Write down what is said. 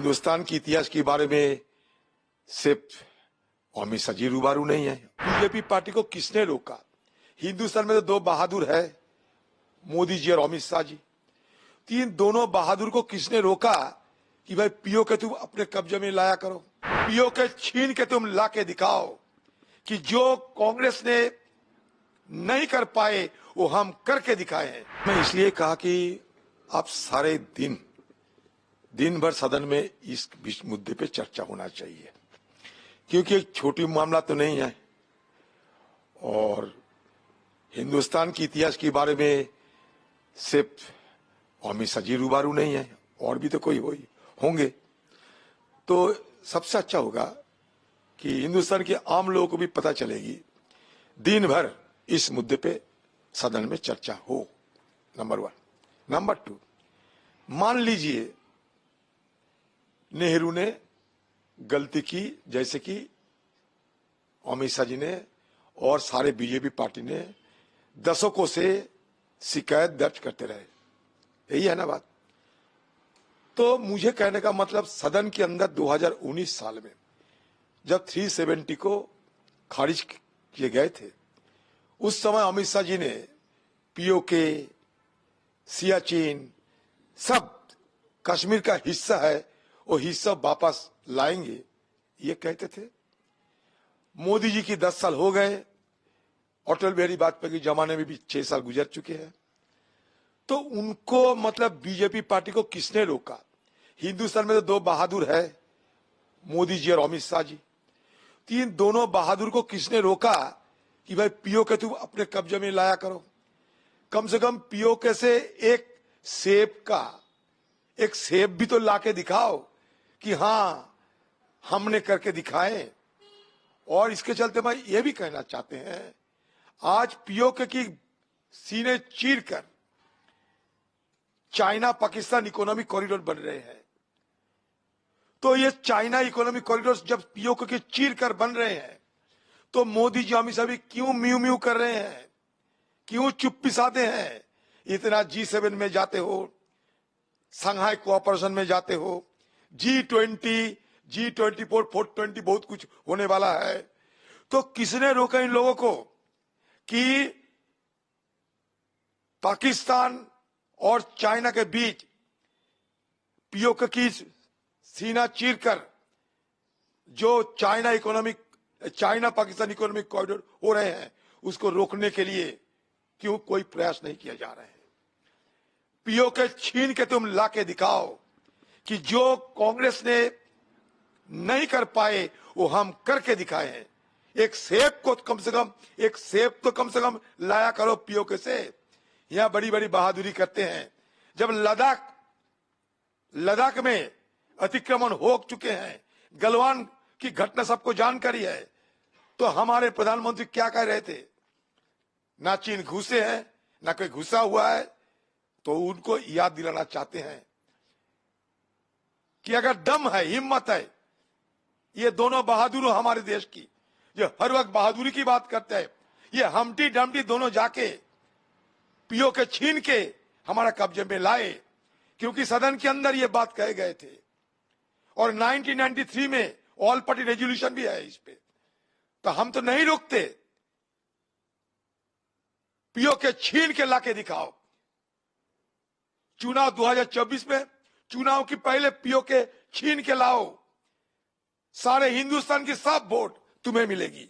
हिंदुस्तान के इतिहास के बारे में सिर्फ अमित शाह जी रूबरू नहीं है। बीजेपी पार्टी को किसने रोका? हिंदुस्तान में तो दो बहादुर है, मोदी जी और अमित शाह जी। तीन दोनों बहादुर को किसने रोका कि भाई पीओ के तुम अपने कब्जे में लाया करो, पीओ के छीन के तुम ला के दिखाओ कि जो कांग्रेस ने नहीं कर पाए वो हम करके दिखाए हैं। मैं इसलिए कहा कि आप सारे दिन भर सदन में इस मुद्दे पे चर्चा होना चाहिए, क्योंकि एक छोटी मामला तो नहीं है और हिंदुस्तान के इतिहास के बारे में सिर्फ अमित शाह जी रूबरू नहीं है, और भी तो कोई होंगे। तो सबसे अच्छा होगा कि हिंदुस्तान के आम लोगों को भी पता चलेगी, दिन भर इस मुद्दे पे सदन में चर्चा हो। नंबर 1। नंबर 2, मान लीजिए नेहरू ने गलती की, जैसे कि अमित शाह जी ने और सारे बीजेपी पार्टी ने दशकों से शिकायत दर्ज करते रहे, यही है ना बात। तो मुझे कहने का मतलब, सदन के अंदर 2019 साल में जब 370 को खारिज किए गए थे, उस समय अमित शाह जी ने पीओके, सियाचिन, सब कश्मीर का हिस्सा है, वो हिस्सा वापस लाएंगे, ये कहते थे। मोदी जी की 10 साल हो गए, अटल बिहारी वाजपेयी के जमाने में भी 6 साल गुजर चुके हैं। तो उनको मतलब बीजेपी पार्टी को किसने रोका? हिंदुस्तान में तो दो बहादुर है, मोदी जी और अमित शाह जी। तीन दोनों बहादुर को किसने रोका कि भाई पीओ के तुम अपने कब्जे में लाया करो? कम से कम पीओ के से एक सेब भी तो लाके दिखाओ कि हाँ हमने करके दिखाए। और इसके चलते मैं ये भी कहना चाहते हैं, आज पीओके की सीने चीरकर चाइना पाकिस्तान इकोनॉमिक कॉरिडोर बन रहे हैं। तो ये चाइना इकोनॉमिक कॉरिडोर जब पीओके के चीर कर बन रहे हैं, तो मोदी जी अमित शाह भी क्यों म्यू म्यू कर रहे हैं, क्यों चुप पिसाते हैं? इतना G7 में जाते हो, संघाई कोऑपरेशन में जाते हो, G20, G24, 420 बहुत कुछ होने वाला है। तो किसने रोका इन लोगों को कि पाकिस्तान और चाइना के बीच पीओके की सीना चीरकर जो चाइना पाकिस्तान इकोनॉमिक कॉरिडोर हो रहे हैं, उसको रोकने के लिए क्यों कोई प्रयास नहीं किया जा रहा है? पीओके छीन के तुम ला के दिखाओ कि जो कांग्रेस ने नहीं कर पाए वो हम करके दिखाए हैं। एक सेब तो कम से कम लाया करो पीओके से। यहां बड़ी बड़ी बहादुरी करते हैं। जब लद्दाख में अतिक्रमण हो चुके हैं, गलवान की घटना सबको जानकारी है, तो हमारे प्रधानमंत्री क्या कह रहे थे? ना चीन घुसे हैं, ना कोई घुसा हुआ है। तो उनको याद दिलाना चाहते हैं कि अगर दम है, हिम्मत है, ये दोनों बहादुर हमारे देश की, जो हर वक्त बहादुरी की बात करते हैं, ये हमटी डमटी दोनों जाके पीओ के छीन के हमारा कब्जे में लाए, क्योंकि सदन के अंदर ये बात कहे गए थे। और 1993 में ऑल पार्टी रेजोल्यूशन भी है इस पे। तो हम तो नहीं रोकते, पीओ के छीन के लाके दिखाओ। चुनाव 2024 में, चुनाव की पहले पीओ के छीन के लाओ, सारे हिंदुस्तान की सब वोट तुम्हें मिलेगी।